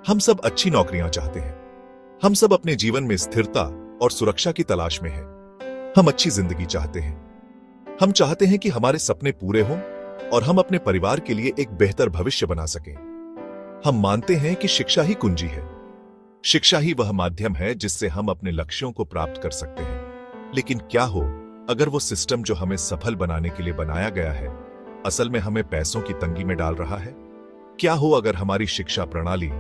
हम सब अच्छी नौकरियां चाहते हैं। हम सब अपने जीवन में स्थिरता और सुरक्षा की तलाश में हैं। हम अच्छी जिंदगी चाहते हैं। हम चाहते हैं कि हमारे सपने पूरे हों और हम अपने परिवार के लिए एक बेहतर भविष्य बना सकें। हम मानते हैं कि शिक्षा ही कुंजी है। शिक्षा ही वह माध्यम है जिससे हम अपने लक्ष्यों को प्राप्त कर सकते हैं। लेकिन क्या हो अगर वो सिस्टम जो हमें सफल बनाने के लिए बनाया गया है, असल में हमें पैसों की तंगी में डाल रहा है? क्या हो अगर हमारी शिक्षा प्रणाली,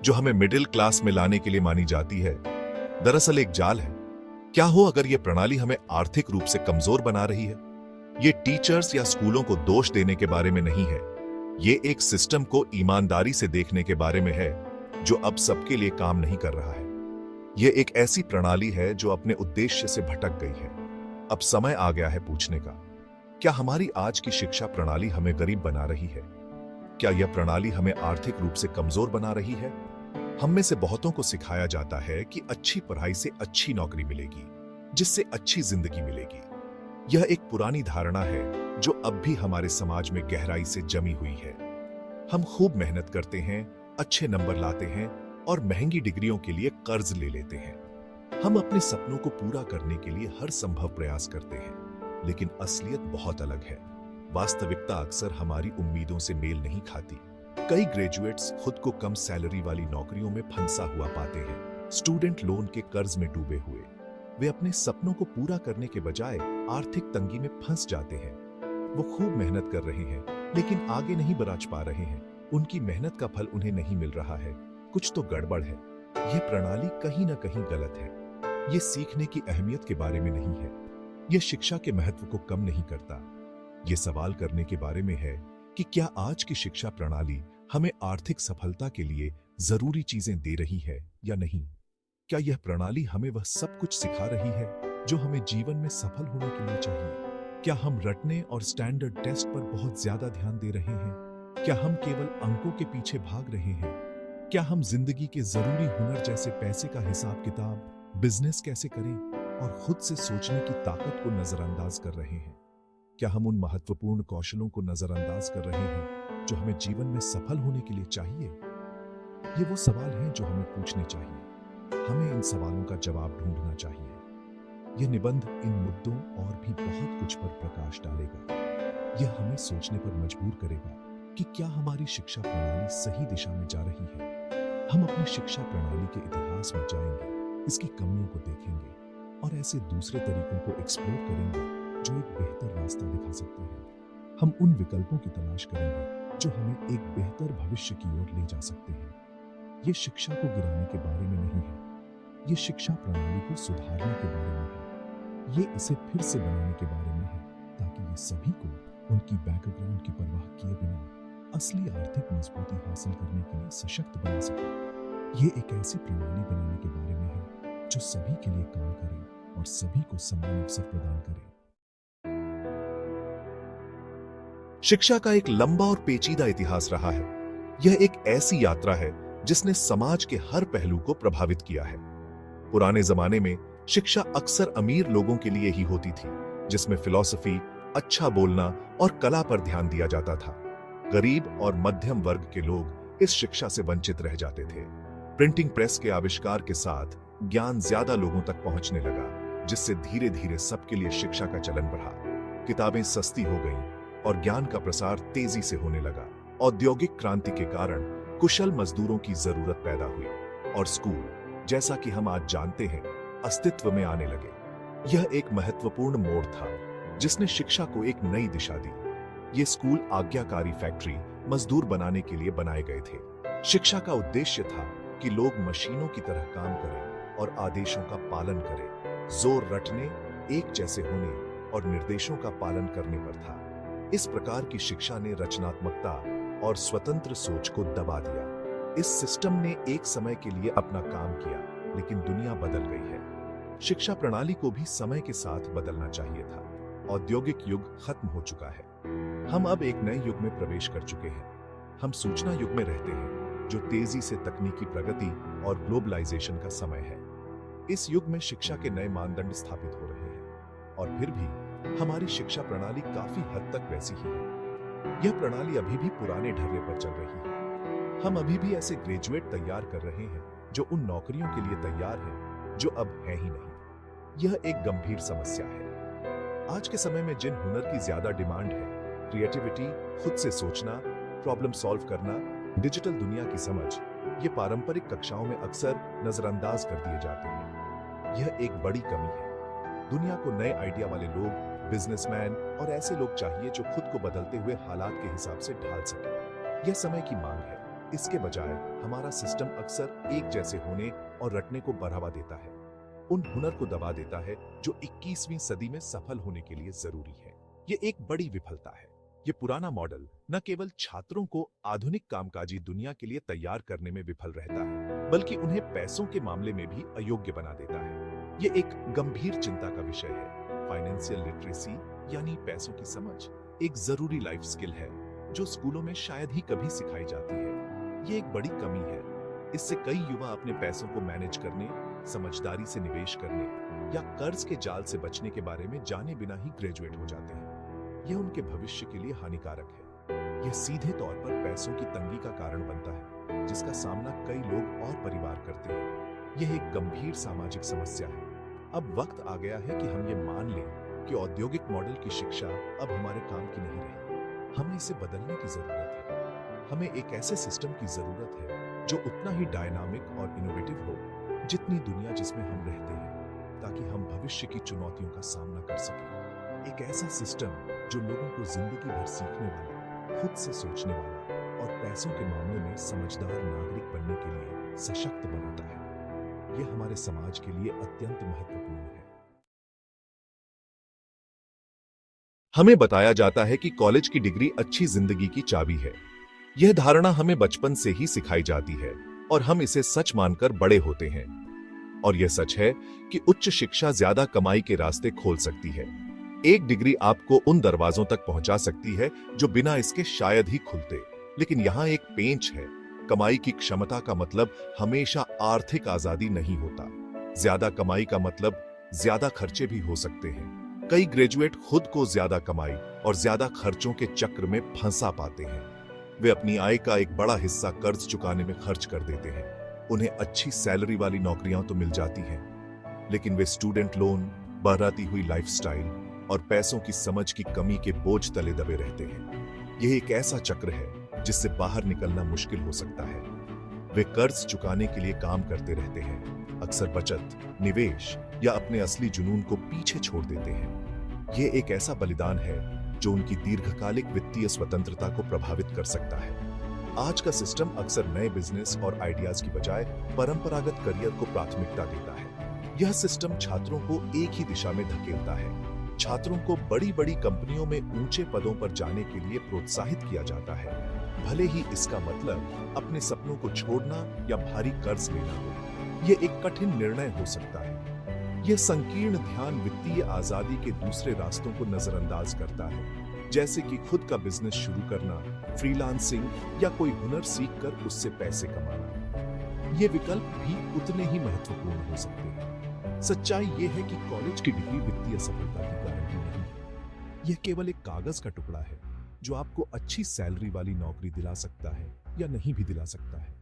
जो हमें मिडिल क्लास में लाने के लिए मानी जाती है, दरअसल एक जाल है? क्या हो अगर यह प्रणाली हमें आर्थिक रूप से कमजोर बना रही है? ये टीचर्स या स्कूलों को दोष देने के बारे में नहीं है। ये एक सिस्टम को ईमानदारी से देखने के बारे में है जो अब सबके लिए काम नहीं कर रहा है। यह एक ऐसी प्रणाली है जो अपने उद्देश्य से भटक गई है। अब समय आ गया है पूछने का, क्या हमारी आज की शिक्षा प्रणाली हमें गरीब बना रही है? क्या यह प्रणाली हमें आर्थिक रूप से कमजोर बना रही है? हम में से बहुतों को सिखाया जाता है कि अच्छी पढ़ाई से अच्छी नौकरी मिलेगी, जिससे अच्छी जिंदगी मिलेगी। यह एक पुरानी धारणा है जो अब भी हमारे समाज में गहराई से जमी हुई है। हम खूब मेहनत करते हैं, अच्छे नंबर लाते हैं और महंगी डिग्रियों के लिए कर्ज ले लेते हैं। हम अपने सपनों को पूरा करने के लिए हर संभव प्रयास करते हैं, लेकिन असलियत बहुत अलग है। वास्तविकता अक्सर हमारी उम्मीदों से मेल नहीं खाती। कई ग्रेजुएट्स खुद को कम सैलरी वाली नौकरियों में फंसा हुआ पाते हैं, स्टूडेंट लोन के कर्ज में डूबे हुए। वे अपने सपनों को पूरा करने के बजाय आर्थिक तंगी में फंस जाते हैं। वो खूब मेहनत कर रहे हैं, लेकिन आगे नहीं बढ़ पा रहे हैं। उनकी मेहनत का फल उन्हें नहीं मिल रहा है। कुछ तो गड़बड़ है। यह प्रणाली कहीं ना कहीं गलत है। यह सीखने की अहमियत के बारे में नहीं है। यह शिक्षा के महत्व को कम नहीं करता। यह सवाल करने के बारे में है कि क्या आज की शिक्षा प्रणाली हमें आर्थिक सफलता के लिए जरूरी चीजें दे रही है या नहीं? क्या यह प्रणाली हमें वह सब कुछ सिखा रही है जो हमें जीवन में सफल होने के लिए चाहिए? क्या हम रटने और स्टैंडर्ड टेस्ट पर बहुत ज्यादा ध्यान दे रहे हैं? क्या हम केवल अंकों के पीछे भाग रहे हैं? क्या हम जिंदगी के जरूरी हुनर जैसे पैसे का हिसाब किताब, बिजनेस कैसे करें और खुद से सोचने की ताकत को नजरअंदाज कर रहे हैं? क्या हम उन महत्वपूर्ण कौशलों को नजरअंदाज कर रहे हैं जो हमें जीवन में सफल होने के लिए चाहिए? ये वो सवाल हैं जो हमें पूछने चाहिए। हमें इन सवालों का जवाब ढूंढना चाहिए। यह निबंध इन मुद्दों और भी बहुत कुछ पर प्रकाश डालेगा। यह हमें सोचने पर मजबूर करेगा कि क्या हमारी शिक्षा प्रणाली सही दिशा में जा रही है। हम अपनी शिक्षा प्रणाली के इतिहास में जाएंगे, इसकी कमियों को देखेंगे और ऐसे दूसरे तरीकों को एक्सप्लोर करेंगे जो एक बेहतर रास्ता दिखा सकते हैं। हम उन विकल्पों की तलाश करेंगे जो हमें एक बेहतर भविष्य की ओर ले जा सकते हैं। ये शिक्षा को गिराने के बारे में नहीं है। ये शिक्षा प्रणाली को सुधारने के बारे में है। ये इसे फिर से बनाने के बारे में है ताकि ये सभी को उनकी बैकग्राउंड की परवाह किए बिना असली आर्थिक मजबूती हासिल करने के लिए सशक्त बना सके। ये एक ऐसी प्रणाली बनाने के बारे में है जो सभी के लिए काम करे और सभी को समान अवसर प्रदान करे। शिक्षा का एक लंबा और पेचीदा इतिहास रहा है। यह एक ऐसी यात्रा है जिसने समाज के हर पहलू को प्रभावित किया है। पुराने जमाने में शिक्षा अक्सर अमीर लोगों के लिए ही होती थी, जिसमें फिलॉसफी, अच्छा बोलना और कला पर ध्यान दिया जाता था। गरीब और मध्यम वर्ग के लोग इस शिक्षा से वंचित रह जाते थे। प्रिंटिंग प्रेस के आविष्कार के साथ ज्ञान ज्यादा लोगों तक पहुंचने लगा, जिससे धीरे धीरे सबके लिए शिक्षा का चलन बढ़ा। किताबें सस्ती हो गईं और ज्ञान का प्रसार तेजी से होने लगा। औद्योगिक क्रांति के कारण कुशल मजदूरों की जरूरत पैदा हुई और स्कूल, जैसा कि हम आज जानते हैं, अस्तित्व में आने लगे। यह एक महत्वपूर्ण मोड़ था जिसने शिक्षा को एक नई दिशा दी। ये स्कूल आज्ञाकारी फैक्ट्री मजदूर बनाने के लिए बनाए गए थे। शिक्षा का उद्देश्य था कि लोग मशीनों की तरह काम करें और आदेशों का पालन करें। जोर रटने, एक जैसे होने और निर्देशों का पालन करने पर था। इस प्रकार की शिक्षा ने रचनात्मकता और स्वतंत्र सोच को दबा दिया। इस सिस्टम ने एक समय के लिए अपना काम किया, लेकिन दुनिया बदल गई है। शिक्षा प्रणाली को भी समय के साथ बदलना चाहिए था। औद्योगिक युग खत्म हो चुका है। हम अब एक नए युग में प्रवेश कर चुके हैं। हम सूचना युग में रहते हैं, जो तेजी से तकनीकी प्रगति और ग्लोबलाइजेशन का समय है। इस युग में शिक्षा के नए मानदंड स्थापित हो रहे हैं और फिर भी हमारी शिक्षा प्रणाली काफी हद तक वैसी ही है। यह प्रणाली अभी भी पुराने ढर्रे पर चल रही है। हम अभी भी ऐसे ग्रेजुएट तैयार कर रहे हैं जो उन नौकरियों के लिए तैयार हैं जो अब है ही नहीं। यह एक गंभीर समस्या है। आज के समय में जिन हुनर की ज्यादा डिमांड है, क्रिएटिविटी, खुद से सोचना, प्रॉब्लम सॉल्व करना, डिजिटल दुनिया की समझ, ये पारंपरिक कक्षाओं में अक्सर नजरअंदाज कर दिए जाते हैं। यह एक बड़ी कमी है। दुनिया को नए आइडिया वाले लोग, बिजनेसमैन और ऐसे लोग चाहिए जो खुद को बदलते हुए हालात के हिसाब से ढाल सके। यह समय की मांग है। इसके बजाय हमारा सिस्टम अक्सर एक जैसे होने और रटने को बढ़ावा देता है, उन हुनर को दबा देता है जो 21वीं सदी में सफल होने के लिए जरूरी है। यह एक बड़ी विफलता है। यह पुराना मॉडल न केवल छात्रों को आधुनिक कामकाजी दुनिया के लिए तैयार करने में विफल रहता है, बल्कि उन्हें पैसों के मामले में भी अयोग्य बना देता है। यह एक गंभीर चिंता का विषय है। फाइनेंशियल लिटरेसी यानी पैसों की समझ एक जरूरी लाइफ स्किल है जो स्कूलों में शायद ही कभी सिखाई जाती है। ये एक बड़ी कमी है। इससे कई युवा अपने पैसों को मैनेज करने, समझदारी से निवेश करने या कर्ज के जाल से बचने के बारे में जाने बिना ही ग्रेजुएट हो जाते हैं। यह उनके भविष्य के लिए हानिकारक है। यह सीधे तौर पर पैसों की तंगी का कारण बनता है, जिसका सामना कई लोग और परिवार करते हैं। यह एक गंभीर सामाजिक समस्या है। अब वक्त आ गया है कि हम ये मान लें कि औद्योगिक मॉडल की शिक्षा अब हमारे काम की नहीं रही। हमें इसे बदलने की जरूरत है। हमें एक ऐसे सिस्टम की जरूरत है जो उतना ही डायनामिक और इनोवेटिव हो जितनी दुनिया जिसमें हम रहते हैं, ताकि हम भविष्य की चुनौतियों का सामना कर सकें। एक ऐसा सिस्टम जो लोगों को जिंदगी भर सीखने वाला, खुद से सोचने वाला और पैसों के मामले में समझदार नागरिक बनने के लिए सशक्त बनाता है। यह हमारे समाज के लिए अत्यंत महत्वपूर्ण है। हमें बताया जाता है कि कॉलेज की डिग्री अच्छी जिंदगी की चाबी है। यह धारणा हमें बचपन से ही सिखाई जाती है और हम इसे सच मानकर बड़े होते हैं। और यह सच है कि उच्च शिक्षा ज्यादा कमाई के रास्ते खोल सकती है। एक डिग्री आपको उन दरवाजों तक पहुंचा सकती है जो बिना इसके शायद ही खुलते। लेकिन यहां एक पेंच है। कमाई की क्षमता का मतलब हमेशा आर्थिक आजादी नहीं होता। ज्यादा कमाई का मतलब ज्यादा खर्चे भी हो सकते हैं। कई ग्रेजुएट खुद को ज्यादा कमाई और ज्यादा खर्चों के चक्र में फंसा पाते हैं। वे अपनी आय का एक बड़ा हिस्सा कर्ज चुकाने में खर्च कर देते हैं। उन्हें अच्छी सैलरी वाली नौकरियां तो मिल जाती हैं, लेकिन वे स्टूडेंट लोन, बहराती हुई लाइफस्टाइल और पैसों की समझ की कमी के बोझ तले दबे रहते हैं। यह एक ऐसा चक्र है जिससे बाहर निकलना मुश्किल हो सकता है। वे कर्ज चुकाने के लिए काम करते रहते हैं, अक्सर बचत, निवेश या अपने असली जुनून को पीछे छोड़ देते हैं। यह एक ऐसा बलिदान है जो उनकी दीर्घकालिक वित्तीय स्वतंत्रता को प्रभावित कर सकता है। आज का सिस्टम अक्सर नए बिजनेस और आइडियाज की बजाय परंपरागत करियर को प्राथमिकता देता है। यह सिस्टम छात्रों को एक ही दिशा में धकेलता है। छात्रों को बड़ी-बड़ी कंपनियों में ऊंचे पदों पर जाने के लिए प्रोत्साहित किया जाता है, भले ही इसका मतलब अपने सपनों को छोड़ना या भारी कर्ज लेना हो। यह एक कठिन निर्णय हो सकता है। यह संकीर्ण ध्यान वित्तीय आजादी के दूसरे रास्तों को नजरअंदाज करता है, जैसे कि खुद का बिजनेस शुरू करना, फ्रीलांसिंग या कोई हुनर सीखकर उससे पैसे कमाना। ये विकल्प भी उतने ही महत्वपूर्ण हो सकते हैं। सच्चाई यह है कि कॉलेज की डिग्री वित्तीय सफलता की गारंटी नहीं है। यह केवल एक कागज का टुकड़ा है जो आपको अच्छी सैलरी वाली नौकरी दिला सकता है या नहीं भी दिला सकता है।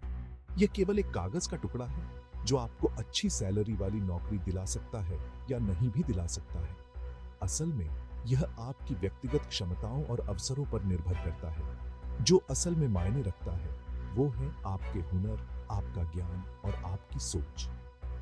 यह केवल एक कागज का टुकड़ा है जो आपको अच्छी सैलरी वाली नौकरी दिला सकता है या नहीं भी दिला सकता है। असल में यह आपकी व्यक्तिगत क्षमताओं और अवसरों पर निर्भर करता है। जो असल में मायने रखता है वो है आपके हुनर, आपका ज्ञान और आपकी सोच।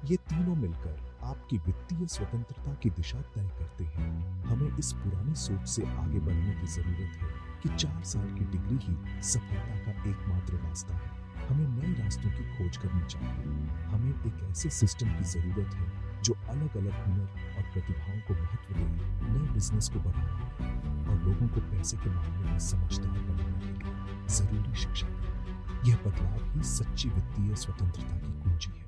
ये तीनों मिलकर आपकी वित्तीय स्वतंत्रता की दिशा तय करते हैं। हमें इस पुरानी सोच से आगे बढ़ने की जरूरत है कि 4 साल की डिग्री ही सफलता का एकमात्र रास्ता है। हमें नए रास्तों की खोज करनी चाहिए। हमें एक ऐसे सिस्टम की जरूरत है जो अलग अलग हुनर और प्रतिभाओं को महत्व दे, नए बिजनेस को बढ़ावा दे और लोगों को पैसे के मामले में समझदार बनाने के लिए जरूरी शिक्षा दे। यह बदलाव ही सच्ची वित्तीय स्वतंत्रता की कुंजी है।